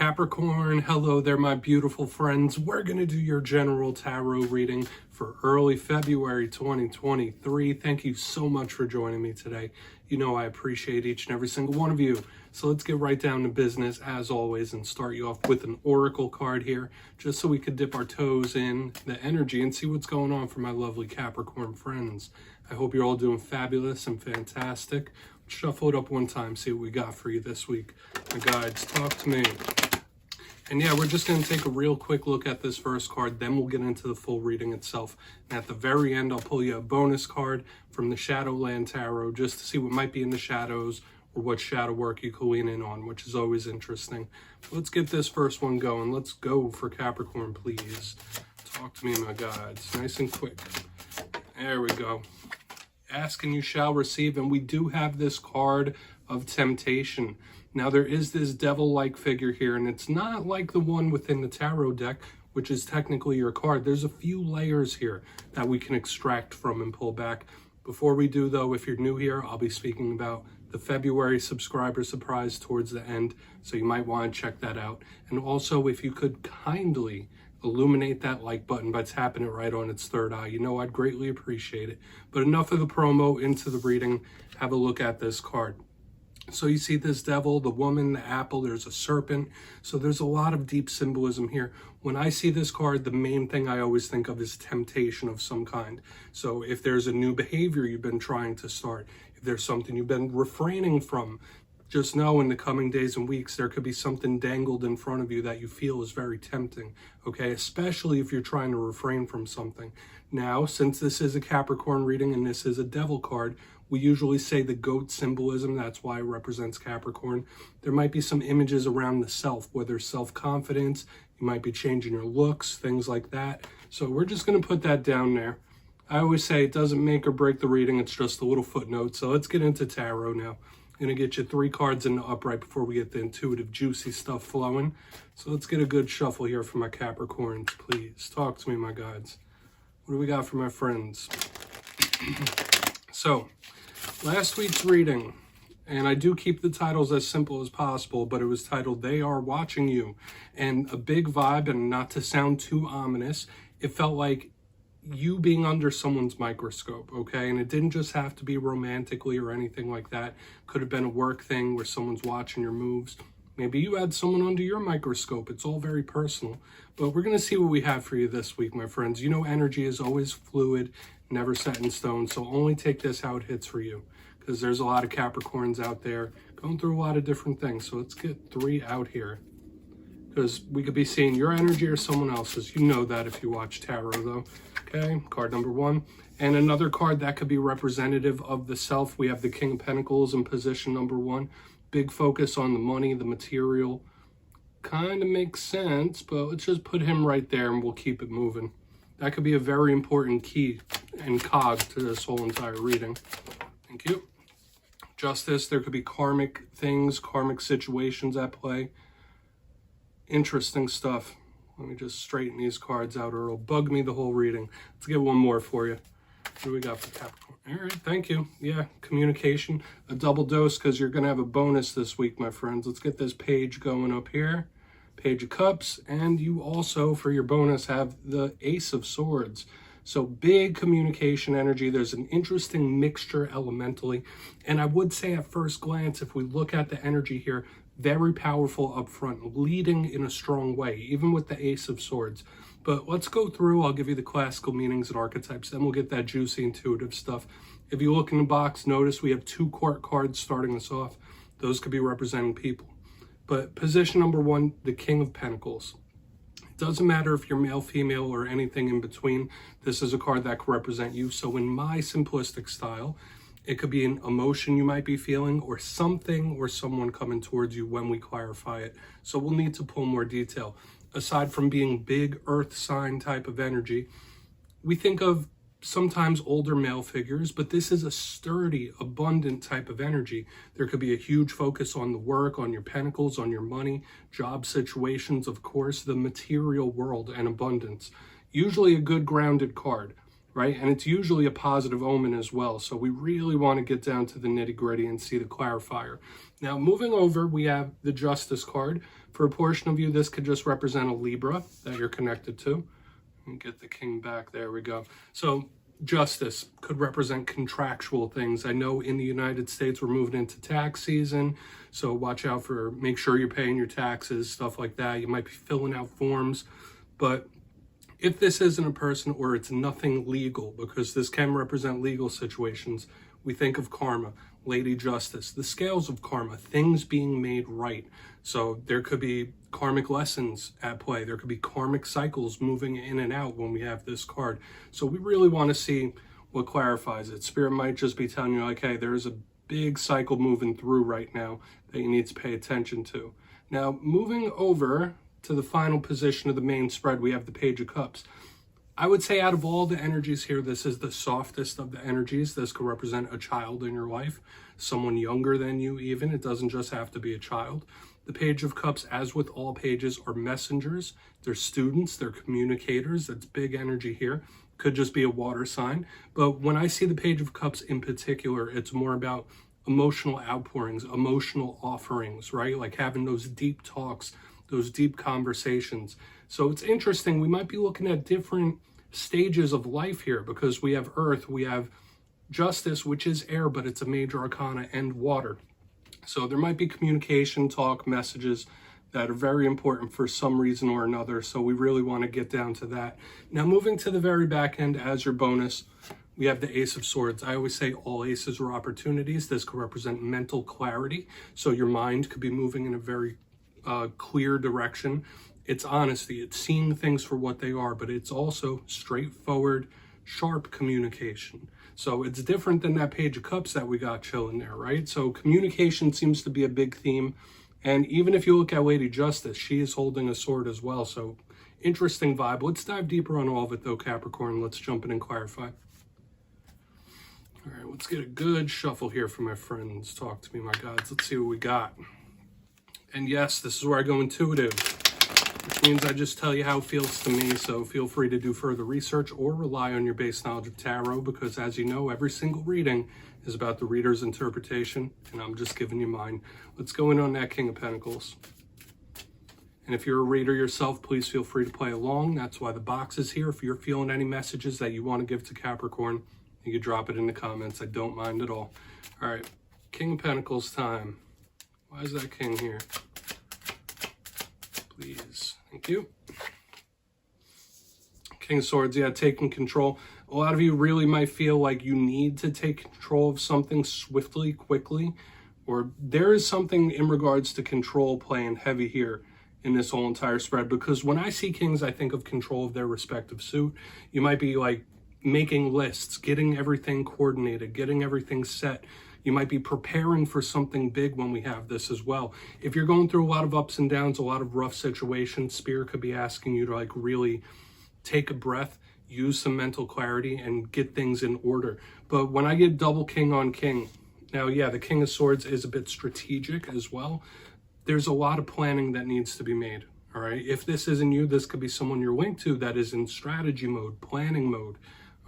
Capricorn, hello there my beautiful friends. We're going to do your general tarot reading for early February 2023. Thank you so much for joining me today. You know I appreciate each and every single one of you. So let's get right down to business as always and start you off with an oracle card here, just so we could dip our toes in the energy and see what's going on for my lovely Capricorn friends. I hope you're all doing fabulous and fantastic. Shuffle it up one time, see what we got for you this week. My guides, talk to me. And yeah, we're just going to take a real quick look at this first card, then we'll get into the full reading itself. And at the very end, I'll pull you a bonus card from the Shadowland Tarot just to see what might be in the shadows or what shadow work you can lean in on, which is always interesting. Let's get this first one going. Let's go for Capricorn, please. Talk to me, my guides. Nice and quick. There we go. Ask and you shall receive, and we do have this card of temptation. Now there is this devil-like figure here, and it's not like the one within the tarot deck, which is technically your card. There's a few layers here that we can extract from and pull back. Before we do though, if you're new here, I'll be speaking about the February subscriber surprise towards the end, so you might want to check that out. And also, if you could kindly illuminate that like button by tapping it right on its third eye. You know, I'd greatly appreciate it. But enough of the promo, into the reading. Have a look at this card. So you see this devil, the woman, the apple, there's a serpent. So there's a lot of deep symbolism here. When I see this card, the main thing I always think of is temptation of some kind. So if there's a new behavior you've been trying to start, if there's something you've been refraining from, just know in the coming days and weeks, there could be something dangled in front of you that you feel is very tempting, okay? Especially if you're trying to refrain from something. Now, since this is a Capricorn reading and this is a devil card, we usually say the goat symbolism, that's why it represents Capricorn. There might be some images around the self, whether self-confidence, you might be changing your looks, things like that. So we're just gonna put that down there. I always say it doesn't make or break the reading, it's just a little footnote. So let's get into tarot now. I'm going to get you 3 cards in the upright before we get the intuitive, juicy stuff flowing. So let's get a good shuffle here for my Capricorns, please. Talk to me, my guides. What do we got for my friends? So, last week's reading, and I do keep the titles as simple as possible, but it was titled, They Are Watching You. And a big vibe, and not to sound too ominous, it felt like you being under someone's microscope, okay? And it didn't just have to be romantically or anything like that. Could have been a work thing where someone's watching your moves. Maybe you had someone under your microscope. It's all very personal. But we're going to see what we have for you this week, my friends. You know, energy is always fluid, never set in stone. So only take this how it hits for you, because there's a lot of Capricorns out there going through a lot of different things. So let's get 3 out here, because we could be seeing your energy or someone else's. You know that if you watch tarot, though. Okay, card number 1. And another card that could be representative of the self. We have the King of Pentacles in position number 1. Big focus on the money, the material. Kind of makes sense, but let's just put him right there and we'll keep it moving. That could be a very important key and cog to this whole entire reading. Thank you. Justice, there could be karmic things, karmic situations at play. Interesting stuff. Let me just straighten these cards out or it'll bug me the whole reading. Let's get one more for you. What do we got for Capricorn? All right, thank you. Yeah, communication, a double dose, because you're going to have a bonus this week, my friends. Let's get this page going up here. Page of Cups. And you also, for your bonus, have the Ace of Swords. So big communication energy. There's an interesting mixture elementally. And I would say at first glance, if we look at the energy here, very powerful up front, leading in a strong way, even with the Ace of Swords. But let's go through. I'll give you the classical meanings and archetypes, then we'll get that juicy intuitive stuff. If you look in the box, notice we have 2 court cards starting us off. Those could be representing people. But position number 1, the King of Pentacles. It doesn't matter if you're male, female, or anything in between. This is a card that could represent you. So in my simplistic style, it could be an emotion you might be feeling or something or someone coming towards you when we clarify it. So we'll need to pull more detail. Aside from being big earth sign type of energy, we think of sometimes older male figures, but this is a sturdy, abundant type of energy. There could be a huge focus on the work, on your pentacles, on your money, job situations, of course, the material world and abundance. Usually a good grounded card. Right? And it's usually a positive omen as well. So we really want to get down to the nitty gritty and see the clarifier. Now, moving over, we have the Justice card. For a portion of you, this could just represent a Libra that you're connected to. And get the king back. There we go. So justice could represent contractual things. I know in the United States we're moving into tax season, so watch out for, make sure you're paying your taxes, stuff like that. You might be filling out forms, but if this isn't a person or it's nothing legal, because this can represent legal situations, we think of karma, Lady Justice, the scales of karma, things being made right. So there could be karmic lessons at play. There could be karmic cycles moving in and out when we have this card. So we really want to see what clarifies it. Spirit might just be telling you, like, hey, there's a big cycle moving through right now that you need to pay attention to. Now, moving over to the final position of the main spread, we have the Page of Cups. I would say out of all the energies here, this is the softest of the energies. This could represent a child in your life, someone younger than you even. It doesn't just have to be a child. The Page of Cups, as with all pages, are messengers. They're students, they're communicators. That's big energy here. Could just be a water sign. But when I see the Page of Cups in particular, it's more about emotional outpourings, emotional offerings, right? Like having those deep talks, those deep conversations. So it's interesting. We might be looking at different stages of life here because we have earth, we have justice, which is air, but it's a major arcana, and water. So there might be communication, talk, messages that are very important for some reason or another. So we really want to get down to that. Now, moving to the very back end as your bonus, we have the Ace of Swords. I always say all aces are opportunities. This could represent mental clarity. So your mind could be moving in a very clear direction. It's honesty. It's seeing things for what they are, but it's also straightforward, sharp communication. So it's different than that Page of Cups that we got chilling there, right? So communication seems to be a big theme. And even if you look at Lady Justice, she is holding a sword as well. So interesting vibe. Let's dive deeper on all of it though, Capricorn. Let's jump in and clarify. All right, let's get a good shuffle here for my friends. Talk to me, my gods. Let's see what we got. And yes, this is where I go intuitive, which means I just tell you how it feels to me. So feel free to do further research or rely on your base knowledge of tarot, because as you know, every single reading is about the reader's interpretation, and I'm just giving you mine. Let's go in on that King of Pentacles. And if you're a reader yourself, please feel free to play along. That's why the box is here. If you're feeling any messages that you want to give to Capricorn, you can drop it in the comments. I don't mind at all. All right, King of Pentacles time. Why is that king here? Please. Thank you. King of Swords, yeah, taking control. A lot of you really might feel like you need to take control of something swiftly, quickly, or there is something in regards to control playing heavy here in this whole entire spread, because when I see kings, I think of control of their respective suit. You might be like making lists, getting everything coordinated, getting everything set. You might be preparing for something big when we have this as well. If you're going through a lot of ups and downs, a lot of rough situations, Spirit could be asking you to like really take a breath, use some mental clarity, and get things in order. But when I get double king on king, now, yeah, the King of Swords is a bit strategic as well. There's a lot of planning that needs to be made, all right? If this isn't you, this could be someone you're linked to that is in strategy mode, planning mode,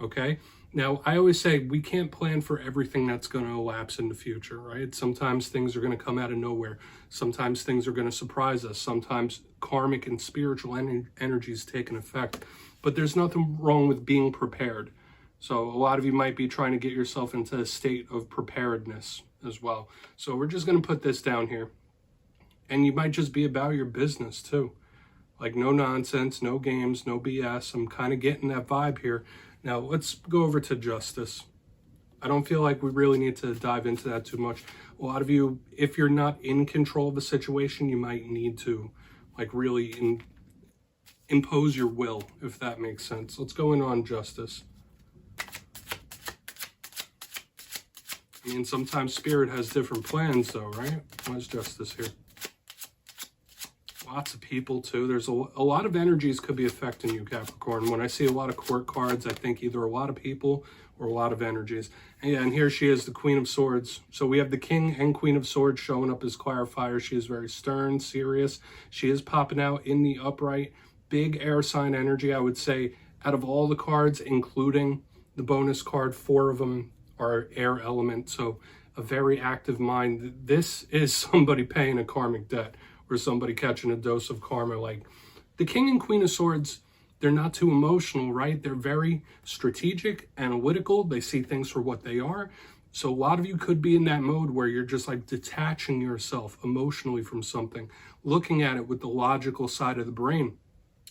okay? Now, I always say we can't plan for everything that's going to elapse in the future, right? Sometimes things are going to come out of nowhere. Sometimes things are going to surprise us. Sometimes karmic and spiritual energies take an effect. But there's nothing wrong with being prepared. So a lot of you might be trying to get yourself into a state of preparedness as well. So we're just going to put this down here. And you might just be about your business too. Like no nonsense, no games, no BS. I'm kind of getting that vibe here. Now, let's go over to justice. I don't feel like we really need to dive into that too much. A lot of you, if you're not in control of a situation, you might need to like really impose your will, if that makes sense. Let's go in on justice. I mean, sometimes Spirit has different plans though, right? Why's justice here? Lots of people too. There's a lot of energies could be affecting you, Capricorn. When I see a lot of court cards, I think either a lot of people or a lot of energies. And yeah, and here she is, the Queen of Swords. So we have the King and Queen of Swords showing up as clarifier. She is very stern, serious. She is popping out in the upright. Big air sign energy, I would say. Out of all the cards, including the bonus card, 4 of them are air element. So a very active mind. This is somebody paying a karmic debt or somebody catching a dose of karma. Like the King and Queen of Swords, they're not too emotional, right? They're very strategic, analytical. They see things for what they are. So a lot of you could be in that mode where you're just like detaching yourself emotionally from something, looking at it with the logical side of the brain.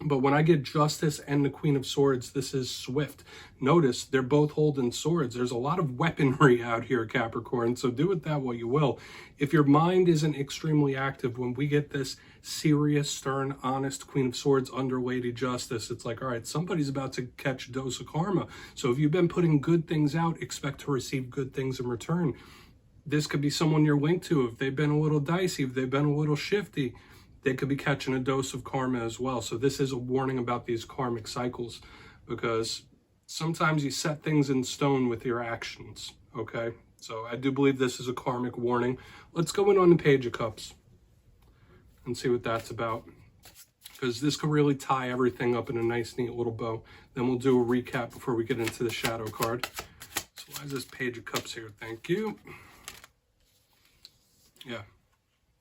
But when I get Justice and the Queen of Swords, this is swift. Notice they're both holding swords. There's a lot of weaponry out here, Capricorn, so do with that what you will. If your mind isn't extremely active, when we get this serious, stern, honest Queen of Swords under Lady Justice, it's like, all right, somebody's about to catch a dose of karma. So if you've been putting good things out, expect to receive good things in return. This could be someone you're linked to. If they've been a little dicey, if they've been a little shifty, they could be catching a dose of karma as well. So this is a warning about these karmic cycles, because sometimes you set things in stone with your actions, okay? So I do believe this is a karmic warning. Let's go in on the Page of Cups and see what that's about, because this could really tie everything up in a nice, neat little bow. Then we'll do a recap before we get into the Shadow card. So why is this Page of Cups here? Thank you. Yeah.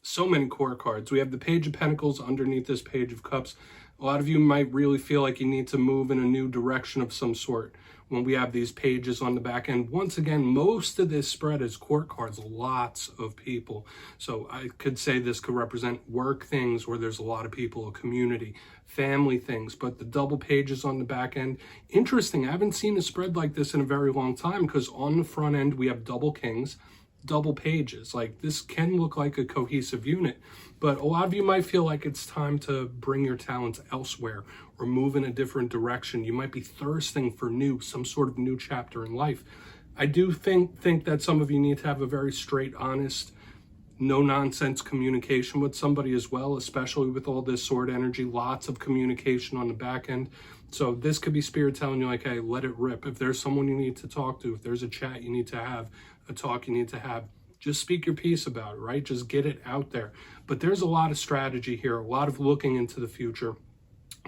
So many core cards. We have the Page of Pentacles underneath this Page of Cups. A lot of you might really feel like you need to move in a new direction of some sort when we have these pages on the back end. Once again, most of this spread is court cards, lots of people. So I could say this could represent work things where there's a lot of people, a community, family things, but the double pages on the back end, interesting. I haven't seen a spread like this in a very long time, because on the front end we have double kings, double pages. Like this can look like a cohesive unit, but a lot of you might feel like it's time to bring your talents elsewhere or move in a different direction. You might be thirsting for new, some sort of new chapter in life. I do think that some of you need to have a very straight, honest, no nonsense communication with somebody as well, especially with all this sword energy, lots of communication on the back end. So this could be Spirit telling you like, hey, let it rip. If there's someone you need to talk to, if there's a chat you need to have, a talk you need to have, just speak your piece about it, right? Just get it out there. But there's a lot of strategy here, a lot of looking into the future.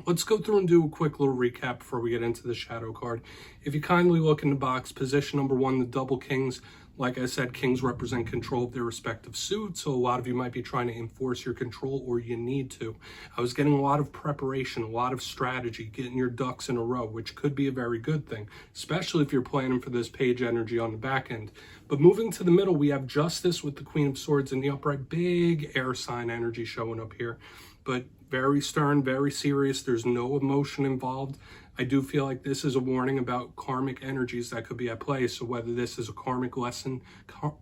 Let's go through and do a quick little recap before we get into the Shadow card. If you kindly look in the box, position number 1, the double kings. Like I said, kings represent control of their respective suits, so a lot of you might be trying to enforce your control, or you need to. I was getting a lot of preparation, a lot of strategy, getting your ducks in a row, which could be a very good thing, especially if you're planning for this page energy on the back end. But moving to the middle, we have Justice with the Queen of Swords in the upright, big air sign energy showing up here. But very stern, very serious. There's no emotion involved. I do feel like this is a warning about karmic energies that could be at play. So whether this is a karmic lesson,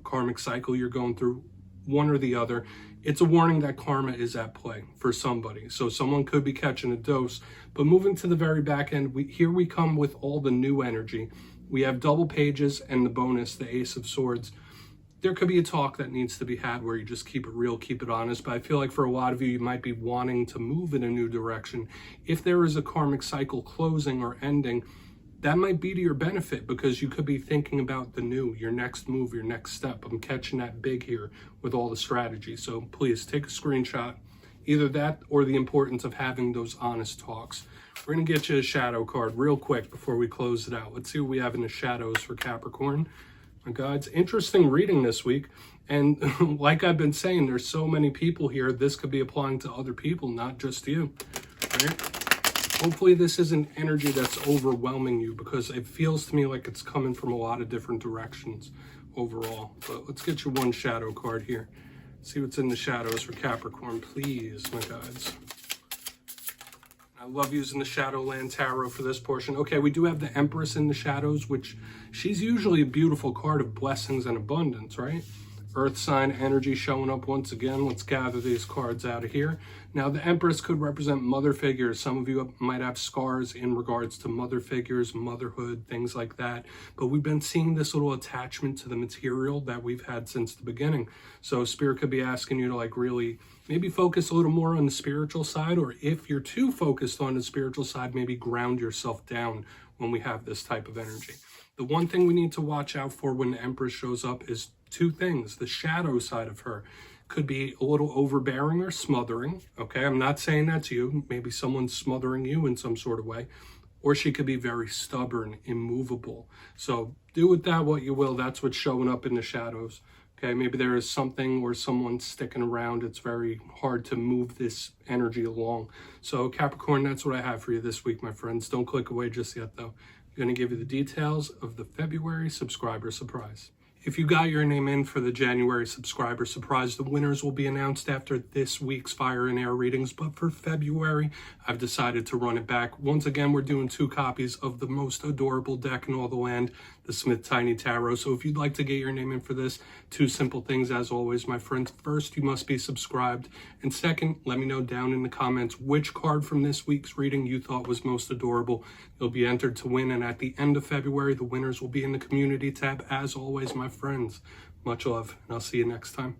karmic cycle you're going through, one or the other, it's a warning that karma is at play for somebody. So someone could be catching a dose. But moving to the very back end, here we come with all the new energy. We have double pages and the bonus, the Ace of Swords. There could be a talk that needs to be had where you just keep it real, keep it honest. But I feel like for a lot of you, you might be wanting to move in a new direction. If there is a karmic cycle closing or ending, that might be to your benefit, because you could be thinking about the new, your next move, your next step. I'm catching that big here with all the strategy. So please take a screenshot, either that or the importance of having those honest talks. We're going to get you a Shadow card real quick before we close it out. Let's see what we have in the shadows for Capricorn. My God, it's interesting reading this week. And like I've been saying, there's so many people here. This could be applying to other people, not just you. Right? Hopefully this isn't energy that's overwhelming you, because it feels to me like it's coming from a lot of different directions overall. But let's get you one Shadow card here. See what's in the shadows for Capricorn, please, my gods. I love using the Shadowland Tarot for this portion. Okay, we do have the Empress in the shadows, which she's usually a beautiful card of blessings and abundance, right? Earth sign energy showing up once again. Let's gather these cards out of here. Now, the Empress could represent mother figures. Some of you might have scars in regards to mother figures, motherhood, things like that. But we've been seeing this little attachment to the material that we've had since the beginning. So Spirit could be asking you to like really maybe focus a little more on the spiritual side, or if you're too focused on the spiritual side, maybe ground yourself down when we have this type of energy. The one thing we need to watch out for when the Empress shows up is two things. The shadow side of her could be a little overbearing or smothering. Okay, I'm not saying that's you. Maybe someone's smothering you in some sort of way. Or she could be very stubborn, immovable. So do with that what you will. That's what's showing up in the shadows. Okay, maybe there is something or someone sticking around. It's very hard to move this energy along. So Capricorn, that's what I have for you this week, my friends. Don't click away just yet, though. I'm going to give you the details of the February subscriber surprise. If you got your name in for the January subscriber surprise, the winners will be announced after this week's Fire and Air readings. But for February, I've decided to run it back. Once again, we're doing 2 copies of the most adorable deck in all the land, the Smith Tiny Tarot. So if you'd like to get your name in for this, 2 simple things as always, my friends. First, you must be subscribed. And second, let me know down in the comments which card from this week's reading you thought was most adorable. You'll be entered to win. And at the end of February, the winners will be in the community tab as always, my friends. Much love, and I'll see you next time.